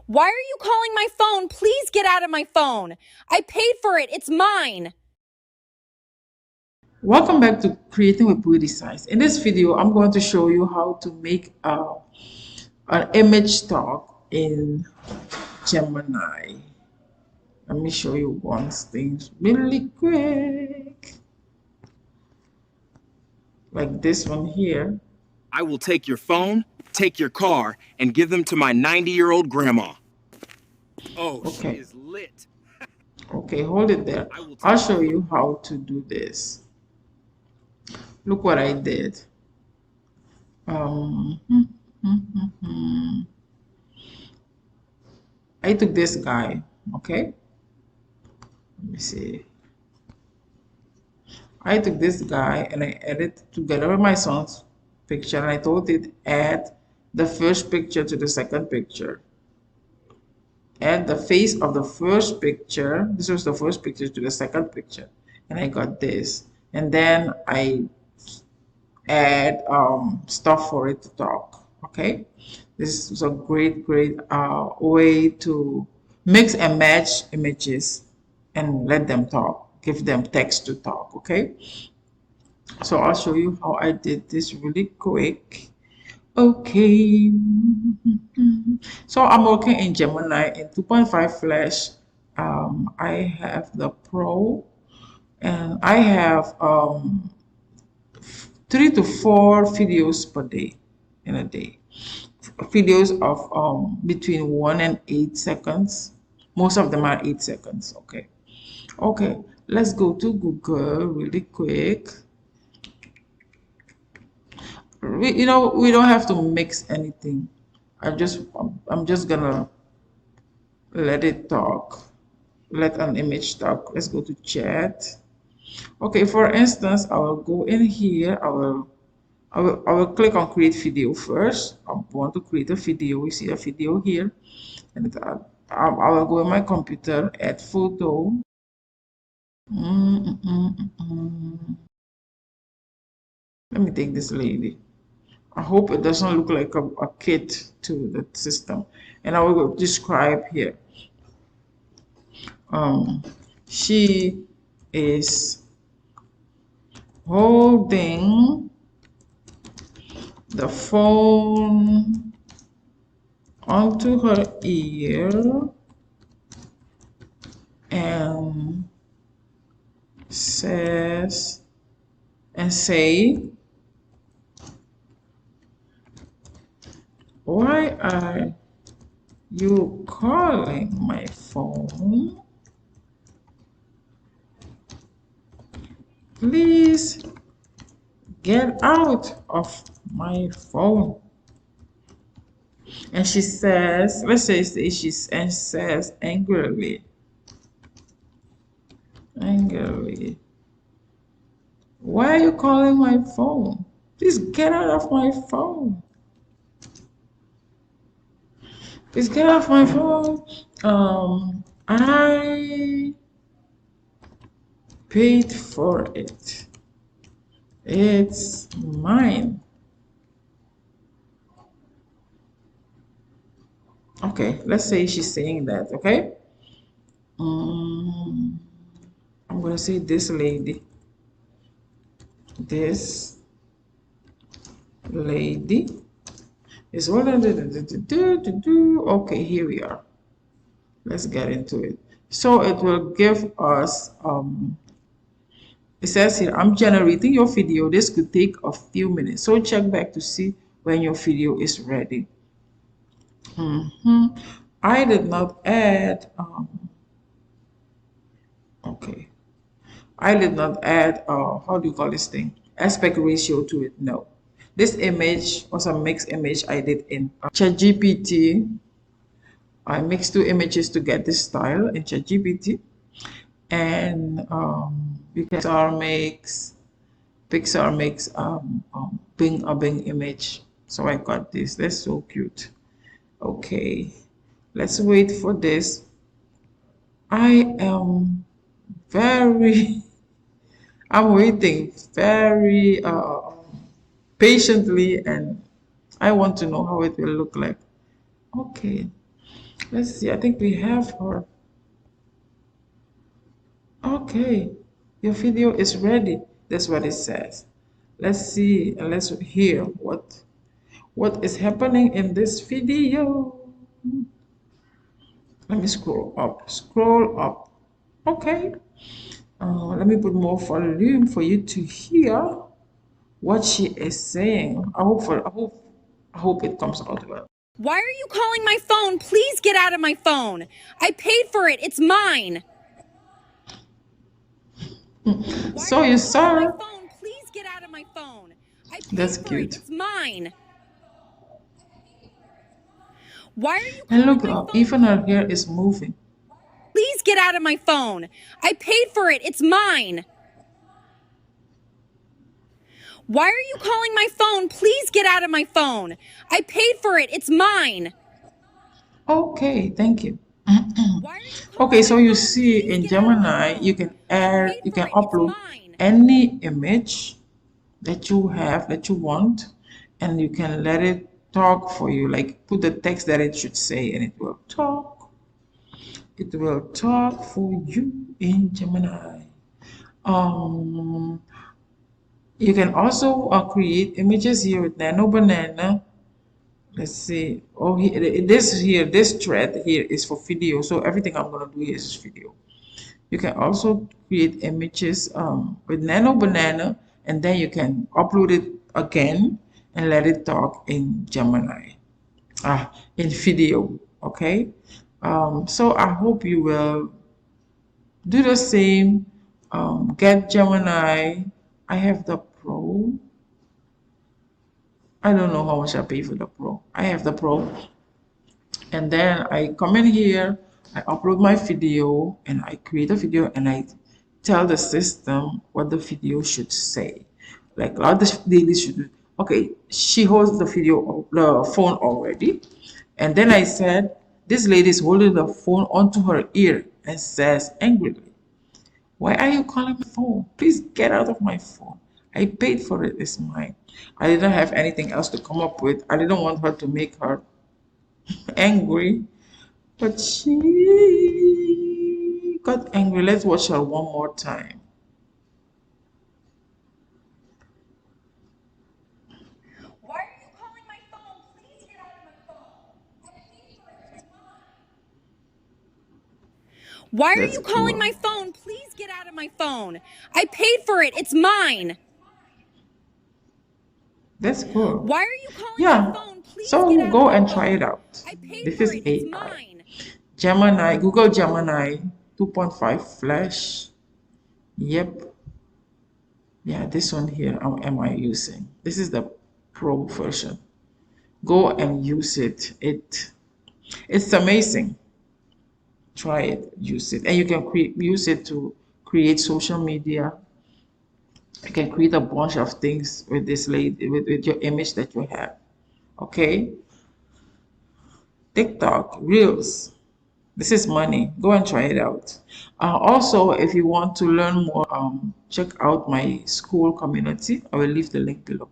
Why are you calling my phone? Please get out of my phone. I paid for it. It's mine. Welcome back to Creating with Beauty Science. In this video, I'm going to show you how to make an image stock in Gemini. Let me show you one thing really quick. Like this one here. I will take your phone, take your car, and give them to my 90-year-old grandma. Oh, Okay. she is lit. Okay, hold it there. I'll show you how to do this. Look what I did. I took this guy, okay? Let me see. I took this guy and I added together with my son's picture, and I told it add the first picture to the second picture. Add the face of the first picture. This was the first picture to the second picture. And I got this. And then I add stuff for it to talk. Okay. This is a great way to mix and match images and let them talk, give them text to talk. Okay, so I'll show you how I did this really quick. Okay, so I'm working in Gemini in 2.5 Flash. I have the Pro, and I have 3 to 4 videos per day in a day. Videos of between 1 and 8 seconds. Most of them are 8 seconds. Okay, let's go to Google really quick. We don't have to mix anything. I'm just gonna let it talk, let an image talk. Let's go to chat. Okay, for instance, I will go in here. I will click on create video first. I want to create a video. You see a video here, and I will go in my computer, add photo. Let me take this lady. I hope it doesn't look like a kid to the system. And I will describe here. She is holding the phone onto her ear and say, why are you calling my phone? Please get out of my phone. And she says, let's say she says angrily, why are you calling my phone? Please get out of my phone. Please get off my phone. I paid for it. It's mine. Okay, let's say she's saying that, okay? I'm gonna say this lady. This lady is what I do. Okay, here we are. Let's get into it. So it will give us it says here, I'm generating your video. This could take a few minutes. So check back to see when your video is ready. I did not add okay. I did not add how do you call this thing? Aspect ratio to it. No. This image was a mixed image I did in ChatGPT. I mixed 2 images to get this style in ChatGPT, and Pixar makes a Bing image. So I got this. That's so cute. Okay, let's wait for this. I am very I'm waiting very patiently, and I want to know how it will look like. Okay, Let's see. I think we have her. Okay, your video is ready. That's what it says. Let's see and let's hear what is happening in this video. Let me scroll up. Scroll up. Okay. Let me put more volume for you to hear what she is saying. I hope it comes out well. Why are you calling my phone? Please get out of my phone. I paid for it. It's mine. So you saw My her. phone. Please get out of my phone. I paid That's for cute. it. It's mine. Why are you And calling look, my phone? even her hair is moving. Please get out of my phone. I paid for it. It's mine. Why are you calling my phone? Please get out of my phone. I paid for it. It's mine. Okay, thank you. Why are you calling Okay, so my you phone? see Please in get out of my Gemini, phone. you can add, you for can it. It's upload mine. any image that you have that you want, and you can let it talk for you. Like put the text that it should say, and it will talk. It will talk for you in Gemini. Um, you can also create images here with Nano Banana. Let's see. Oh, this thread here is for video. So everything I'm gonna do here is video. You can also create images with Nano Banana, and then you can upload it again and let it talk in Gemini, in video. Okay. So I hope you will do the same. Get Gemini. I have the Pro. I don't know how much I pay for the Pro. I have the Pro. And then I come in here, I upload my video, and I create a video, and I tell the system what the video should say. Like what the lady should do. Okay, she holds the video, the phone already. And then I said, this lady is holding the phone onto her ear and says angrily, why are you calling my phone? Please get out of my phone. I paid for it, it's mine. I didn't have anything else to come up with. I didn't want her to make her angry, but she got angry. Let's watch her one more time. Why are you calling my phone? Please get out of my phone. I paid for it. It's mine. Why are That's you calling cool. my phone? Please get out of my phone. I paid for it. It's mine. That's cool. Why are you calling my Yeah. phone? Please get So out go of my and phone. try it out. I paid This for is it. It's AI. mine. Gemini, Google Gemini 2.5 Flash. Yep. Yeah, this one here am I using. This is the Pro version. Go and use it. It's amazing. Try it, use it, and you can use it to create social media. You can create a bunch of things with this lady with your image that you have. Okay, TikTok Reels, this is money. Go and try it out. Also, if you want to learn more, check out my school community. I will leave the link below.